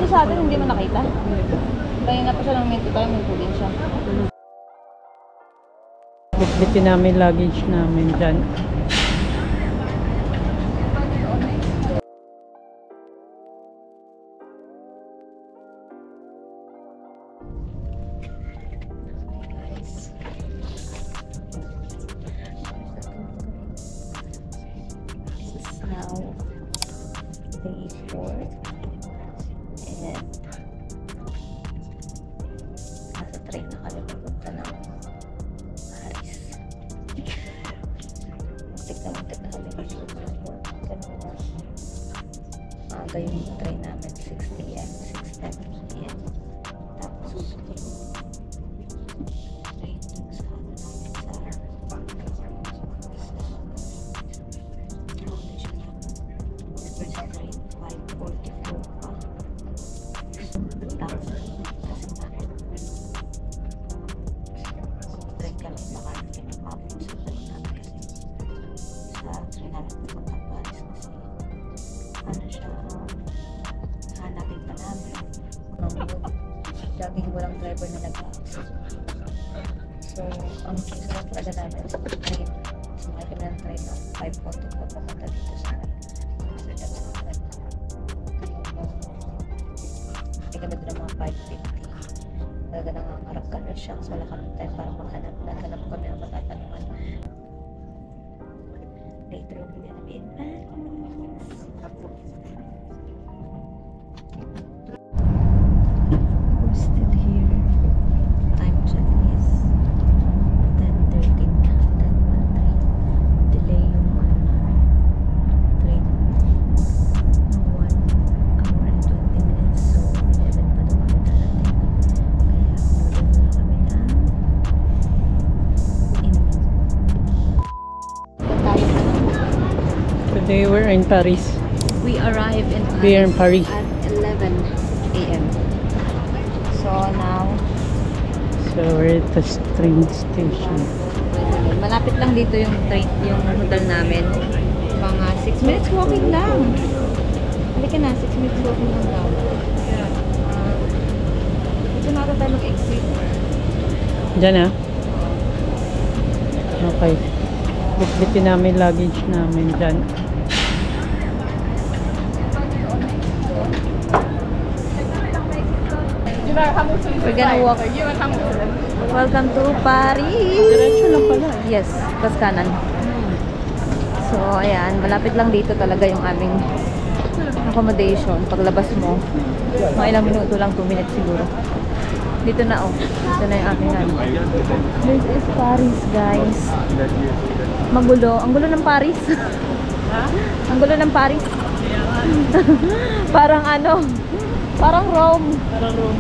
Yung sa atin, hindi mo nakita? Kanina pa siya ng minto, parang minto din siya. Bitbitin namin luggage namin dyan. Now, day 4 and nasa train na kami papunta ng Paris. Muntik na kami ng airport. Ganun. Maaga yung train namin, 6 AM, 6:10 PM. Tapos train dun sa laging walang driver na nag-access. So, ang susunod talaga namin sa train, sumakay kami ng train ng 5:40 papunta dito sa Amsterdam. Hindi kami doon ng mga 5:50. Talaga nangangarap kami siya kasi wala kami time para maghanap. Naghanap kami ng matatanungan. Later, we're gonna be in Paris. Today we're in Paris. We arrived in Paris, We are in Paris at 11 AM. So now, we're at the train station. malapit lang dito yung train, yung hotel namin. Mga 6 minutes walking lang. Halika na, 6 minutes walking lang daw. Dito na tayo mag-exit. Diyan ah. Okay. Bitbitin namin luggage namin dyan. We're gonna walk. Welcome to Paris. Diretso lang pala. Yes, tas kanan. So, ayan, malapit lang dito talaga yung aming accommodation. Paglabas mo, mga ilang minuto lang, 2 minutes siguro. Dito na oh. Dito na yung aming ano. This is Paris, guys. Magulo. Ang gulo ng Paris. Ang gulo ng Paris. Parang ano, parang Rome. Parang room.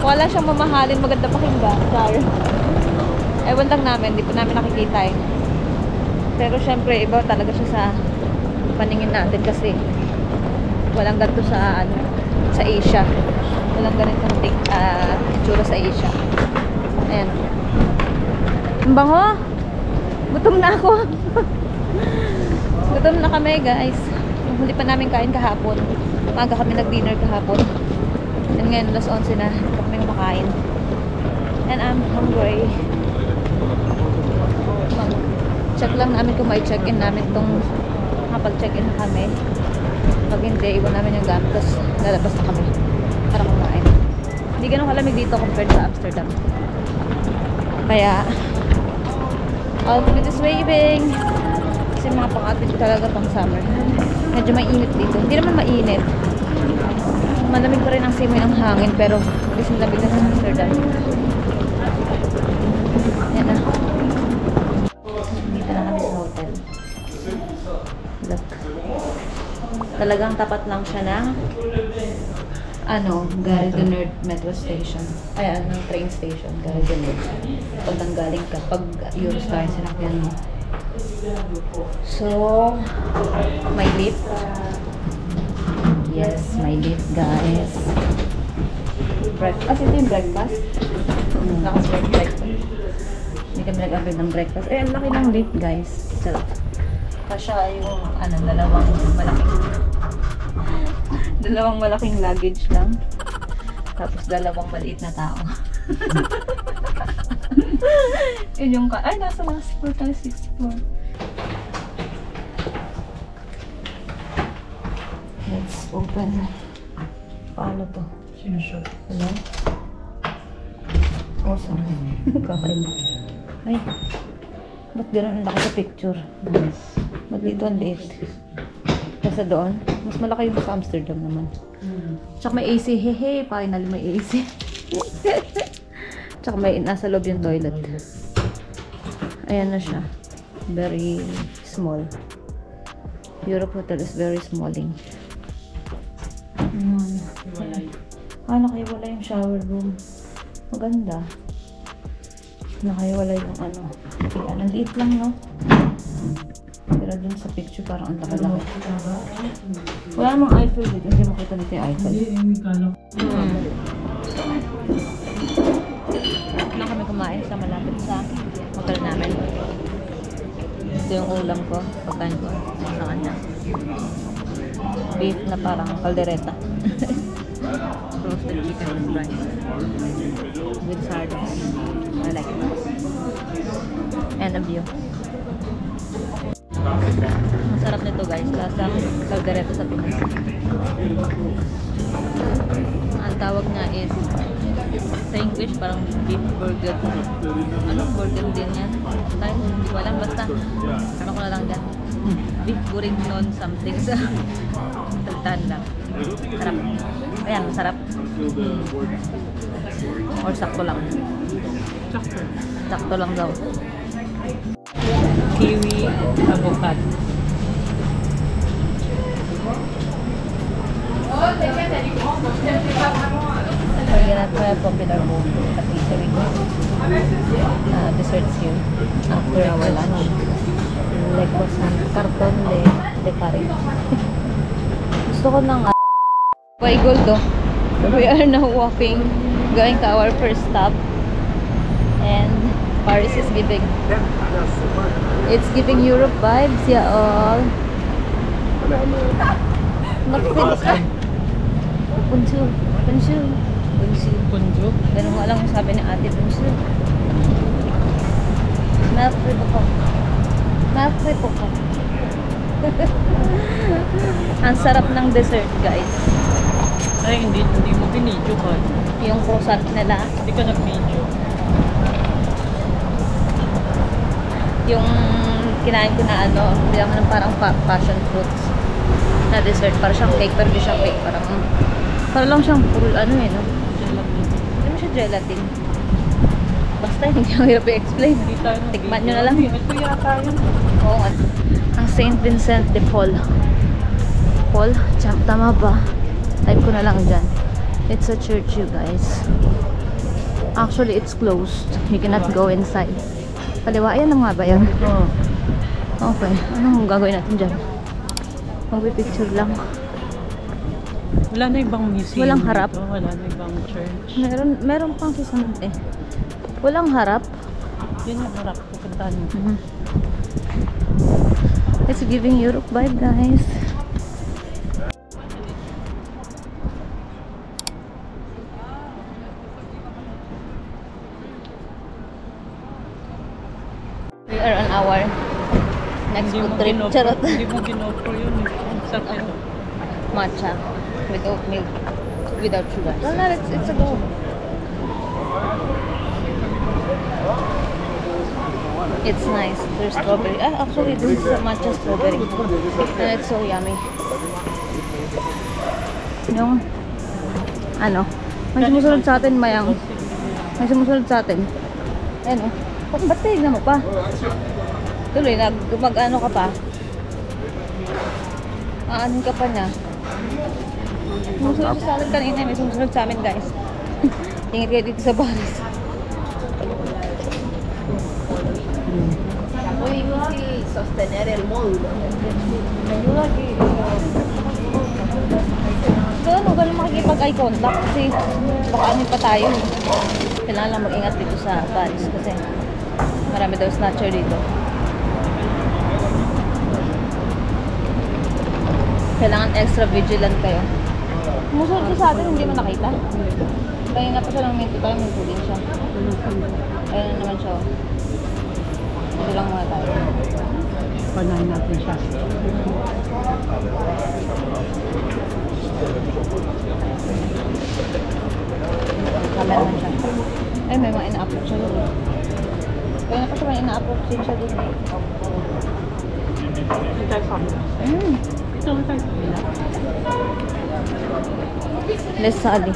Wala siyang mamahalin, maganda pakinggan. Sorry. Ewan lang namin, di pa namin nakikita eh. Pero syempre, iba talaga siya sa paningin natin kasi walang ganito sa ano, sa Asia. Walang ganitong itsura sa Asia. Ayan. Ang bango! Gutom na ako! Gutom na kami, guys. Hindi pa namin kain kahapon. Maaga kami nag-dinner kahapon. And ngayon, alas 11 na. Hindi pa kami kumakain. And I'm hungry. Check lang namin kung may check-in namin itong makapag-check-in na kami. Pag hindi, iwan namin yung gamit. Tapos lalabas na kami para kumain. Hindi ganun kalamig dito compared sa Amsterdam. Kaya outfit is waving. Kasi mga pang-outfit talaga pang summer. Medyo mainit dito. Hindi naman mainit. Malamig pa rin ang simoy ng hangin. Pero kasi lamig na sa Amsterdam. Yan na. Dito na kami sa hotel. Look. Talagang tapat lang siya ng ano, Gare de Nord metro station. Ayan, ng train station, Gare de Nord. Pag nanggaling ka, pag Eurostar, sinakyan mo. So, may lift. Yes, may lift, guys. Breakfast. Ito yung breakfast. Nakaserve breakfast. Hindi kami nag-order ng breakfast. Eh, ang laki ng lift, guys. Sarap. Kasya yung, ano, dalawang malaking Dalawang malaking luggage lang. Tapos dalawang maliit na tao. Yun yung ay, nasa last floor tayo, 6th floor. Let's open. Paano to? Sinusot. Hello? Oh, sorry. Kakaiba. Ay, ba't gano'n ang laki sa picture? Ba't dito ang liit? Kasi doon, mas malaki yung sa Amsterdam naman. Tsaka may AC, hehe, finally may AC. Tsaka may nasa loob yung toilet. Ayan na siya. Very small. Europe Hotel is very smalling. Nakaiwala yung shower room. Maganda. Nakaiwala yung ano. Kaya, ang liit lang, no? Pero dun sa picture, parang ang laki-laki. Wala namang Eiffel dito. Hindi makita nito yung Eiffel. Doon kami kumain sa malapit sa hotel namin. Ito yung ulam ko. Pagkain ko. Sa kanya. Beef na parang kaldereta. Roasted chicken with rice. With sardines. I like it. And a view. Masarap nito guys. Lasang kaldereta sa Pinas. Ang tawag niya is sa English parang beef burger. Anong burger din yan? Tayo, hindi ko alam. Basta ano ko na lang dyan. Beef bourguignon something sa tagtaan lang. Sarap. Ayan, masarap. Or sakto lang. Sakto lang daw. Kiwi, avocado. We're gonna try a popular bowl at eatery. Desserts here after our lunch. Like croissant, carton de curry. Gusto ko ng Bay Goldo. We are now walking, going to our first stop, and Paris is giving. It's giving Europe vibes, yeah. All. Punso. Punso. Punso. Punjo. Ganun nga lang yung sabi ni ate Punso. Mapre po ko. Mapre po ko. Ang sarap ng dessert, guys. Ay, hindi mo binidyo ka. Yung croissant nila. Hindi ka nag-video. Yung kinain ko na ano, bilang ng parang passion fruits na dessert. Parang siyang cake, pero di siyang cake. Parang lang siyang full ano eh, no? Hindi mo siya gelatin. Basta hindi ko hirap i-explain. Tikman nyo na lang. Ito yata yun. Oo nga. Ang St. Vincent de Paul. Paul? Tama ba? Type ko na lang dyan. It's a church, you guys. Actually, it's closed. You cannot go inside. Kaliwa, ayan na nga ba yan? Oo. Okay. Anong gagawin natin dyan? Magpipicture lang. Wala na ibang museum. Walang harap. Dito. Wala na ibang church. Meron pang susunod eh. Walang harap. Yan yung harap. Pupuntahan mo. It's giving Europe vibe, guys. We are on our next food trip. Charot. Hindi mo ginopro yun. Sarap ito. Matcha with oat milk without sugar. Well, no, it's a go. It's nice. There's strawberry. Actually, this is a matcha strawberry. And it's so yummy. Yung, ano, may sumusunod sa atin, Mayang. May sumusunod sa atin. Ayan o. Ba't tignan mo pa? Tuloy, mag-ano ka pa. Aanin ka pa niya. Sumusunod sa atin kanina. May sumusunod sa amin, guys. Tingin kayo dito sa Paris. Sostener el módulo. Huwag ka na makikipag-eye contact kasi baka ano pa tayo. Kailangan lang mag-ingat dito sa Paris kasi marami daw snatcher dito. Kailangan extra vigilant kayo. Musunod siya sa atin, hindi mo nakita. Kaya nga pa siya ng minto, parang minto din siya. Ayan na naman siya. Ito lang muna tayo. Panahin natin siya. Camera naman siya. Ay, may mga ina-upload siya doon. Kaya na pa siya may ina-upload din siya doon. Ito tayo sa amin. Ito tayo sa amin. Let's sali.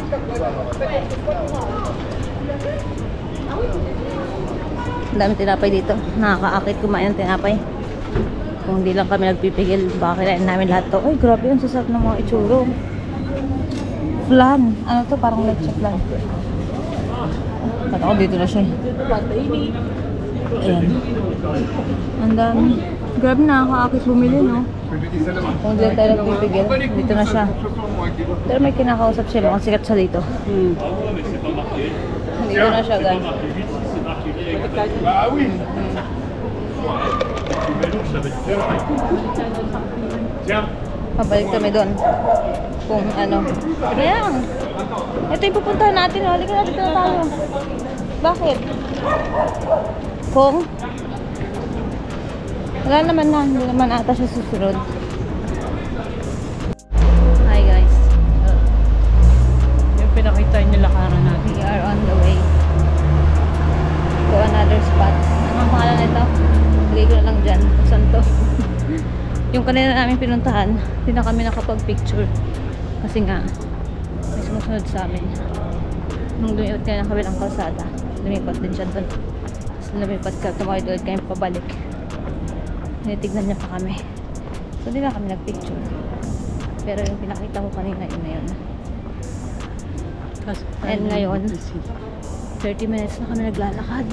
Ang dami tinapay dito. Nakakaakit kumain ng tinapay. Kung hindi lang kami nagpipigil, baka kailangan namin lahat to. Ay, grabe yung sasarap ng mga itsuro. Flan. Ano to? Parang leche flan. Ba't ako dito na siya. Ayan. Ang dami. Grabe, nakakaakit bumili, no? Kung hindi tayo nagpipigil, dito na siya. Pero may kinakausap siya, mukhang sikat siya dito. Dito na siya, guys. Pabalik kami doon. Kung ano. Ayan. Ito yung pupuntahan natin. Halika na, dito na tayo. Bakit? Kung wala naman na, hindi naman ata siya susunod. Hi guys. Yung pinakita yung lakaran natin. We are on the way to another spot. Ano ang pangalan nito? Lagay ko na lang dyan. Kung saan to. Yung kanina namin pinuntahan, hindi na kami nakapag-picture. Kasi nga, may sumusunod sa amin. Nung lumipat kaya ng kabilang kalsada, lumipat din siya doon. Tapos lumipat ka, tumawid ulit kami pabalik. Tinitignan niya pa kami. So, di na kami nag-picture. Pero yung pinakita ko kanina, yun na yun. And ngayon, 30 minutes na kami naglalakad.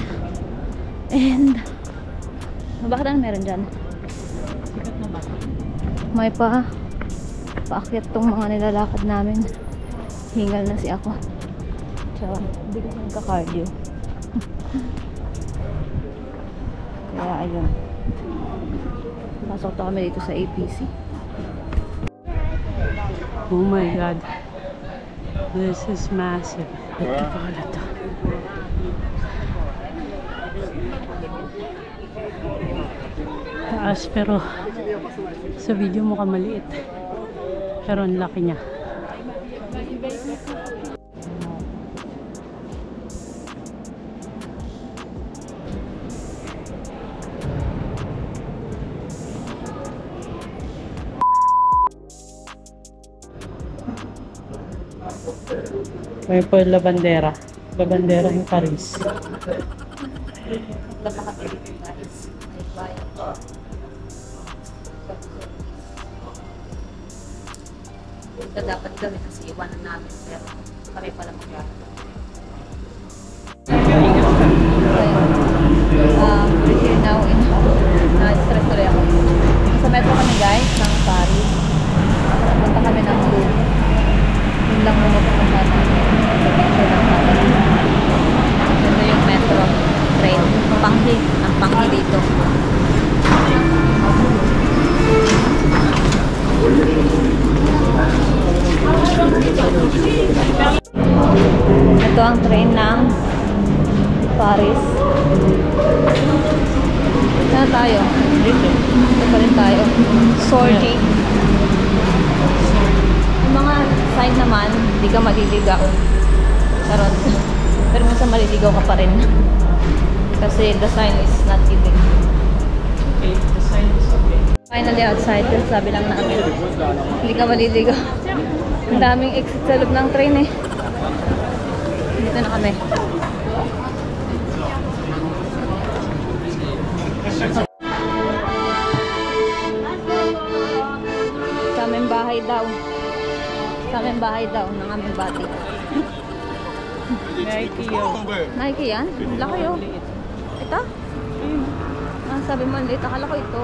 And, bakit ano meron dyan? Sikat na ba? May paakyat tong mga nilalakad namin. Hingal na si ako. So, hindi ko nagka-cardio. Kaya, ayun. Pasok to kami dito sa APC. Oh my God. This is massive. Ito pala to. Taas pero sa video mukhang maliit. Pero ang laki niya. May po La Bandera. La Bandera in Paris. Ito dapat gawin kasi iwanan namin pero kami pala maglalakad. We're here now in na-stress tuloy ako. Sa metro kami guys ng Paris. Punta kami ng Louvre. Yun lang muna pumunta namin. Ito yung metro train. Panghi. Ang panghi dito. Ito ang train ng Paris. Saan tayo? Dito. Ito pa rin tayo. Sortie. Yung mga sign naman, hindi ka maliligaw. Charot. Pero minsan maliligaw ka pa rin. Kasi the sign is not giving. Okay, the sign is okay. Finally outside, sabi lang namin. Hindi ka maliligaw. Ang daming exit sa loob ng train eh. Dito na kami. Sa aming bahay daw. Sa aming bahay daw ng aming bati. Nike yun. Nike yan? Ang laki oh. Ito? Ah, sabi mo, liit. Akala ko ito.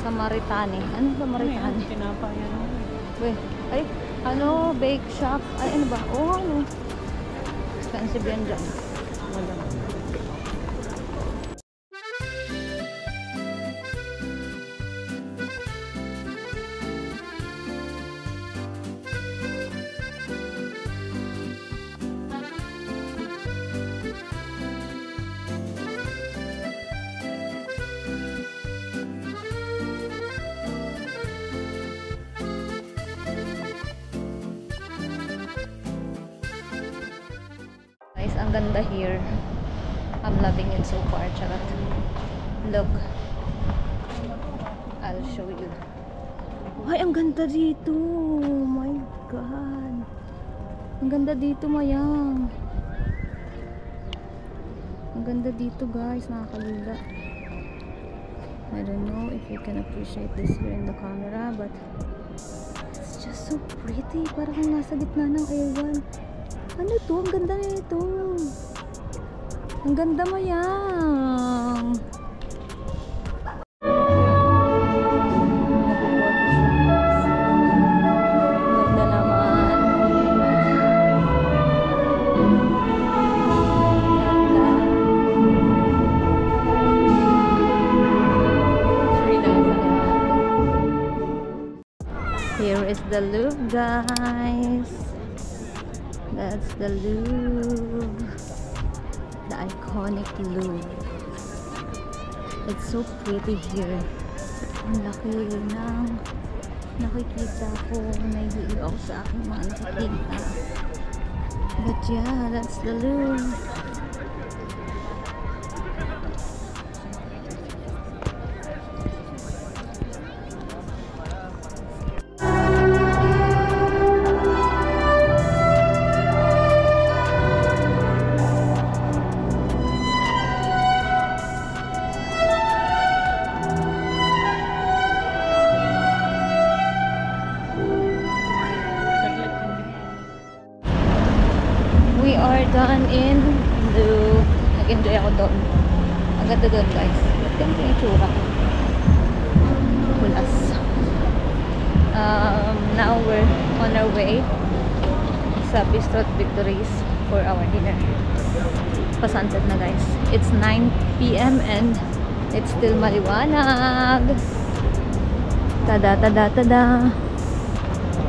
Samaritani. Ano Samaritani? Pinapayan. Wait. Ay, ano? Bake shop. Ay, ano ba? Oh, ano? Expensive yan dyan. Wala. ang ganda here. I'm loving it so far. Charot. Look. I'll show you. Ay, ang ganda dito. Oh my God. Ang ganda dito, Mayang. Ang ganda dito, guys. Nakakalula. I don't know if you can appreciate this here in the camera, but it's just so pretty. Parang kang nasa gitna ng ewan. Ano to? Ang ganda na ito. Ang ganda, Mayang. Ganda naman. Here is the Louvre, guys. That's the Louvre. The iconic Louvre. It's so pretty here. Ang laki ng nakikita ko. Nahihilo ako sa aking mga nakikita. But yeah, that's the Louvre. We are done in Louvre. Nag-enjoy ako doon. Ang ganda doon, guys. Ganito yung itsura. Kulas. Now we're on our way sa Bistro at Victories for our dinner. Pa-sunset na, guys. It's 9 PM and it's still maliwanag. Tada, tada, tada.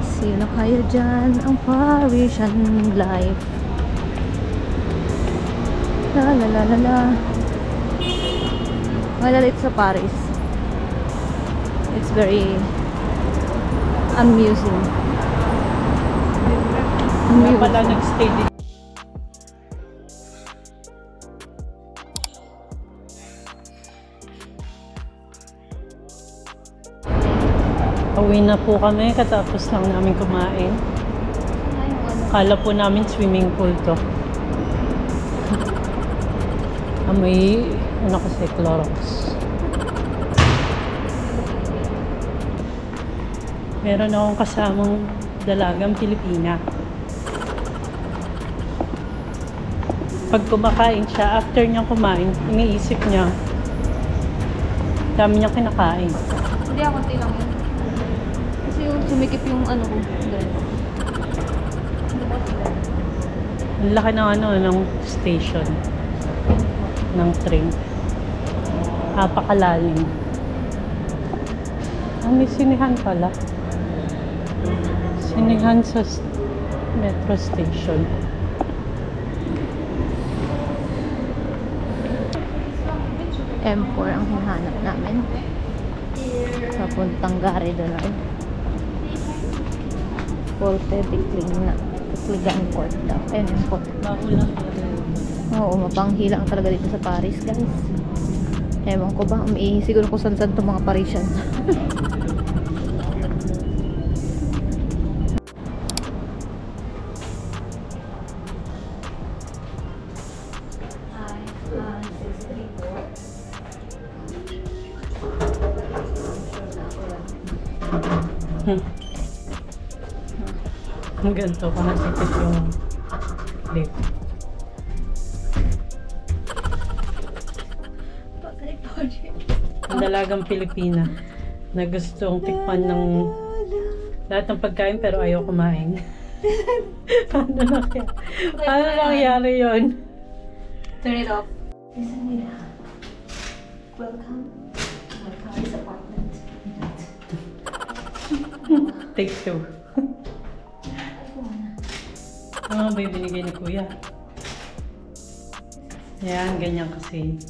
Sino kayo dyan? Ang Parisian life. La la la la la. Well, it's sa Paris. It's very amusing. Nga pala nag-stay dito. Uwi na po kami katapos lang namin kumain. Kala po namin swimming pool to. May ano kasi Clorox. Meron akong kasamang dalagang Pilipina. Pag kumakain siya, after niyang kumain, iniisip niya dami niyang kinakain. Hindi ako konti lang yun. Kasi yung sumikip yung ano ko. Ang laki ng ano, ng station ng train. Napakalalim. May sinihan pala. Sinihan sa metro station. M4 ang hinahanap namin. Papuntang Gare de Lorde. Porte Bicling na. Bicling Port daw. Ayun yung port. Maulang Oo, mapanghilang talaga dito sa Paris, guys. Ewan ko ba, siguro kung saan-saan itong mga Parisian. Ang ganito, pangasipit yung lift. Ang dalagang Pilipina na gustong tikman ng lahat ng pagkain pero ayaw kumain. Paano nangyari yun? Turn it off. Welcome to my Paris apartment. Take two. Ano ba yung binigay ni Kuya? Yan, ganyan kasi.